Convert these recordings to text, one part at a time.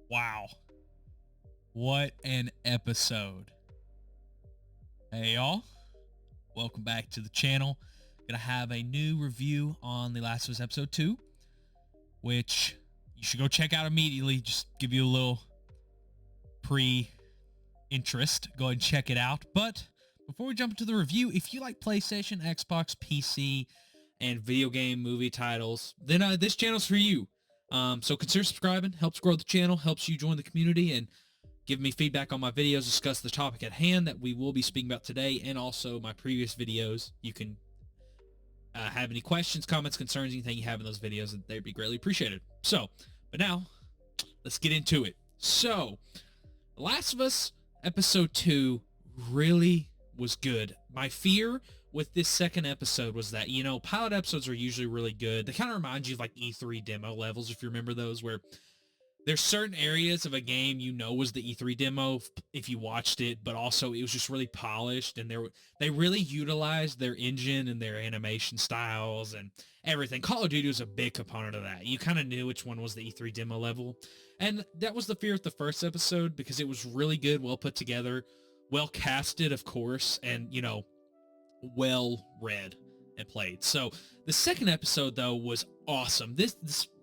Wow. What an episode. Hey, y'all. Welcome back to the channel. Gonna have a new review on The Last of Us Episode 2, which you should go check out immediately. Just give you a little pre-interest. Go ahead and check it out. But before we jump into the review, if you like PlayStation, Xbox, PC, and video game movie titles, then this channel's for you. So consider subscribing. Helps grow the channel, helps you join the community, and give me feedback on my videos, discuss the topic at hand that we will be speaking about today, and also my previous videos. You can have any questions, comments, concerns, anything you have in those videos, they'd be greatly appreciated. So, but now, let's get into it. So, The Last of Us Episode 2 really was good. My fear with this second episode was that, pilot episodes are usually really good. They kind of remind you of like E3 demo levels, if you remember those, where there's certain areas of a game was the E3 demo if you watched it, but also it was just really polished, and they really utilized their engine and their animation styles and everything. Call of Duty was a big component of that. You kind of knew which one was the E3 demo level, and that was the fear of the first episode because it was really good, well put together, well casted, of course, and well read and played. So the second episode though was awesome. This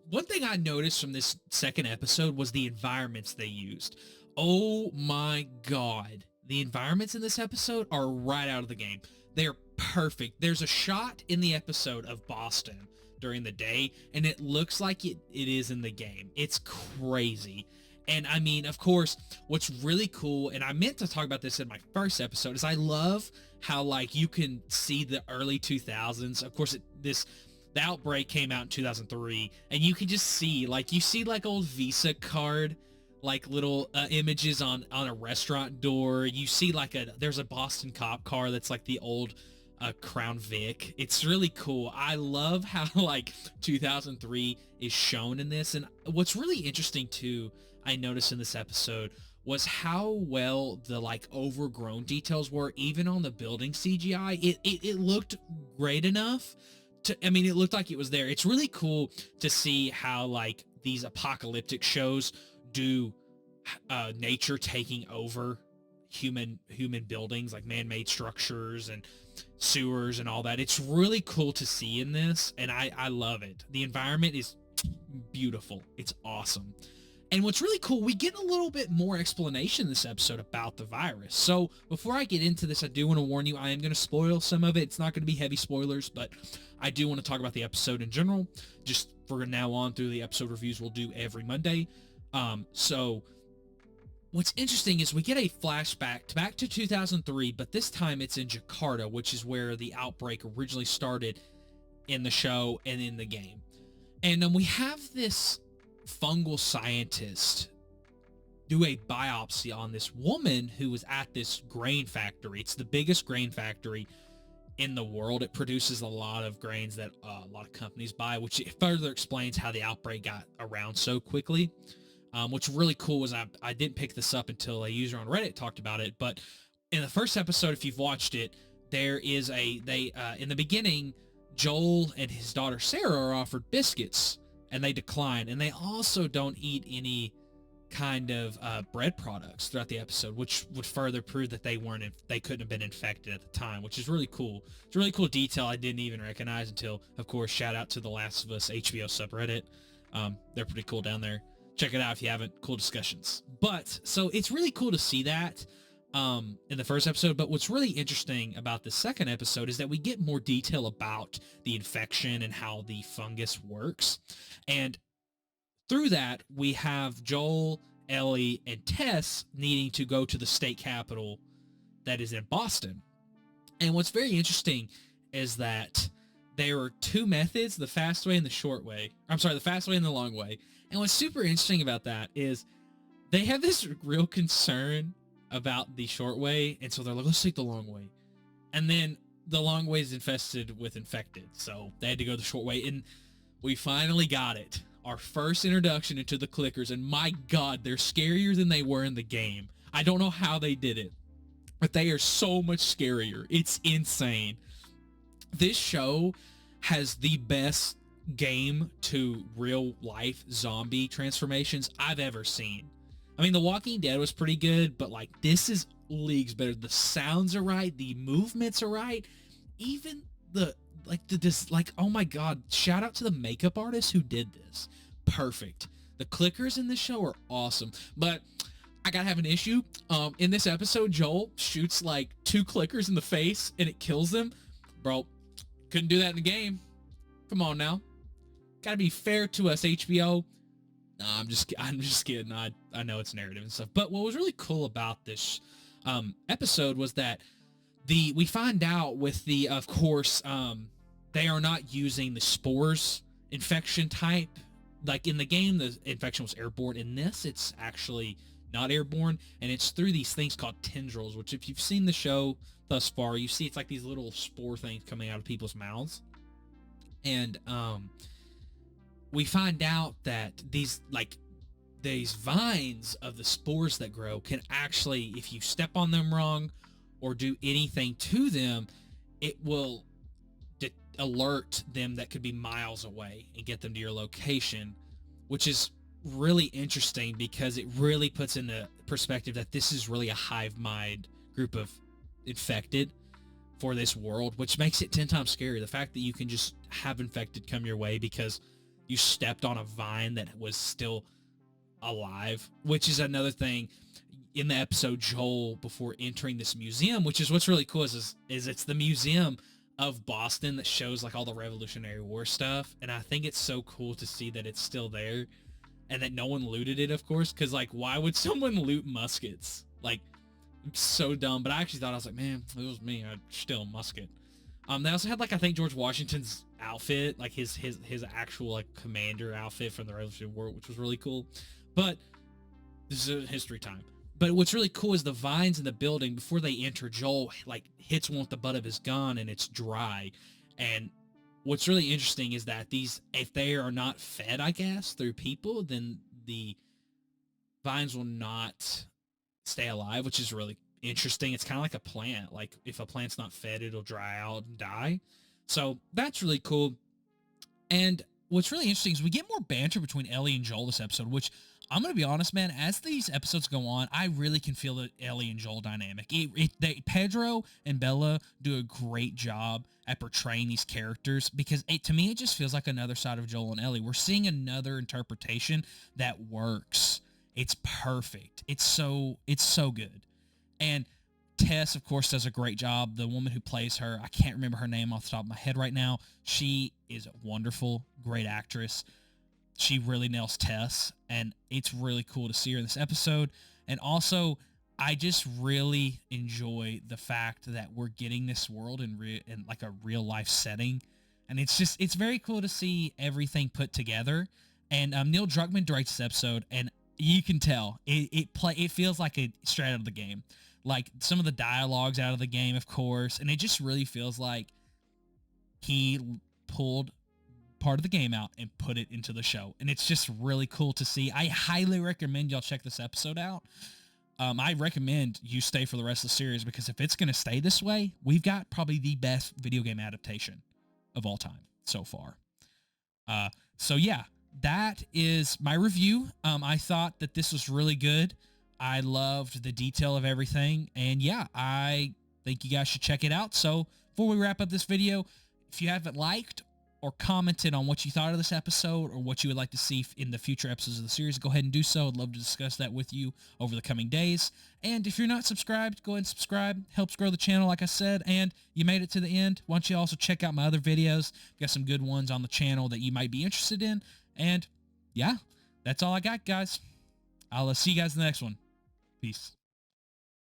one thing I noticed from this second episode was the environments they used. Oh my God. The environments in this episode are right out of the game. They're perfect. There's a shot in the episode of Boston during the day, and it looks like it is in the game. It's crazy. And I mean, of course, what's really cool, and I meant to talk about this in my first episode, is I love how like you can see the early 2000s. Of course, the Outbreak came out in 2003, and you can just see like old Visa card like little images on a restaurant door. You see there's a Boston cop car that's like the old Crown Vic. It's really cool. I love how like 2003 is shown in this. And what's really interesting too, I noticed in this episode, was how well the like overgrown details were, even on the building CGI. It looked great enough. It looked like it was there. It's really cool to see how like these apocalyptic shows do nature taking over human buildings, like man-made structures and sewers and all that. It's really cool to see in this, and I love it. The environment is beautiful. It's awesome. And what's really cool, we get a little bit more explanation in this episode about the virus. So before I get into this, I do want to warn you, I am going to spoil some of it. It's not going to be heavy spoilers, but I do want to talk about the episode in general. Just for now on through the episode reviews we'll do every Monday. So what's interesting is we get a flashback back to 2003, but this time it's in Jakarta, which is where the outbreak originally started in the show and in the game. And we have this fungal scientist do a biopsy on this woman who was at this grain factory. It's the biggest grain factory in the world. It produces a lot of grains that a lot of companies buy, which further explains how the outbreak got around so quickly. What's really cool is I didn't pick this up until a user on Reddit talked about it, but in the first episode, if you've watched it, there is in the beginning, Joel and his daughter Sarah are offered biscuits, and they decline, and they also don't eat any kind of bread products throughout the episode, which would further prove that they couldn't have been infected at the time, which is really cool. It's a really cool detail I didn't even recognize until, of course, shout out to the Last of Us HBO subreddit. They're pretty cool down there. Check it out if you haven't. Cool discussions. But so it's really cool to see that in the first episode. But what's really interesting about the second episode is that we get more detail about the infection and how the fungus works. And through that, we have Joel, Ellie, and Tess needing to go to the state capitol that is in Boston. And what's very interesting is that there are two methods, the fast way and the short way. I'm sorry, the fast way and the long way. And what's super interesting about that is they have this real concern about the short way, and so they're like, let's take the long way. And then the long way is infested with infected, so they had to go the short way, and we finally got it. Our first introduction into the clickers, and my God, they're scarier than they were in the game. I don't know how they did it, but they are so much scarier. It's insane. This show has the best game to real life zombie transformations I've ever seen. I mean, The Walking Dead was pretty good, but like this is leagues better. The sounds are right, the movements are right, even the oh my god, shout out to the makeup artist who did this. Perfect. The clickers in this show are awesome. But I gotta have an issue. In this episode, Joel shoots like 2 clickers in the face and it kills them. Bro, couldn't do that in the game. Come on now. Gotta be fair to us, HBO. Nah, I'm just kidding. I know it's narrative and stuff. But what was really cool about this episode was that we find out with the, of course, they are not using the spores infection type. Like in the game, the infection was airborne. In this, it's actually not airborne, and it's through these things called tendrils, which if you've seen the show thus far, you see it's like these little spore things coming out of people's mouths. And we find out that these vines of the spores that grow can actually, if you step on them wrong or do anything to them, it will alert them that could be miles away and get them to your location, which is really interesting because it really puts into perspective that this is really a hive mind group of infected for this world, which makes it 10 times scarier. The fact that you can just have infected come your way because you stepped on a vine that was still alive, which is another thing in the episode. Joel, before entering this museum, which is what's really cool, is it's the museum of Boston that shows like all the Revolutionary War stuff, and I think it's so cool to see that it's still there and that no one looted it, of course, because like why would someone loot muskets? Like, so dumb. But I actually thought, I was like, man, if it was me, I'd steal a musket. They also had like, I think George Washington's outfit, like his actual like commander outfit from the Revolutionary War, which was really cool. But this is a history time. But what's really cool is the vines in the building, before they enter, Joel like hits one with the butt of his gun and it's dry. And what's really interesting is that these, if they are not fed, I guess, through people, then the vines will not stay alive, which is really interesting. It's kind of like a plant. Like if a plant's not fed, it'll dry out and die. So that's really cool. And what's really interesting is we get more banter between Ellie and Joel this episode, which I'm going to be honest, man, as these episodes go on, I really can feel the Ellie and Joel dynamic. Pedro and Bella do a great job at portraying these characters because to me, it just feels like another side of Joel and Ellie. We're seeing another interpretation that works. It's perfect. It's so good. And Tess, of course, does a great job. The woman who plays her, I can't remember her name off the top of my head right now. She is a wonderful, great actress. She really nails Tess, and it's really cool to see her in this episode. And also, I just really enjoy the fact that we're getting this world in like a real life setting, and it's very cool to see everything put together. And Neil Druckmann directs this episode, and you can tell it feels like a straight out of the game. Like some of the dialogue's out of the game, of course, and it just really feels like he pulled part of the game out and put it into the show, and it's just really cool to see. I highly recommend y'all check this episode out. I recommend you stay for the rest of the series because if it's going to stay this way, we've got probably the best video game adaptation of all time so far. So yeah, that is my review. I thought that this was really good. I loved the detail of everything, and yeah, I think you guys should check it out. So before we wrap up this video, if you haven't liked or commented on what you thought of this episode or what you would like to see in the future episodes of the series, go ahead and do so. I'd love to discuss that with you over the coming days. And if you're not subscribed, go ahead and subscribe. Helps grow the channel, like I said. And you made it to the end, why don't you also check out my other videos? I've got some good ones on the channel that you might be interested in. And yeah, that's all I got, guys. I'll see you guys in the next one. Peace.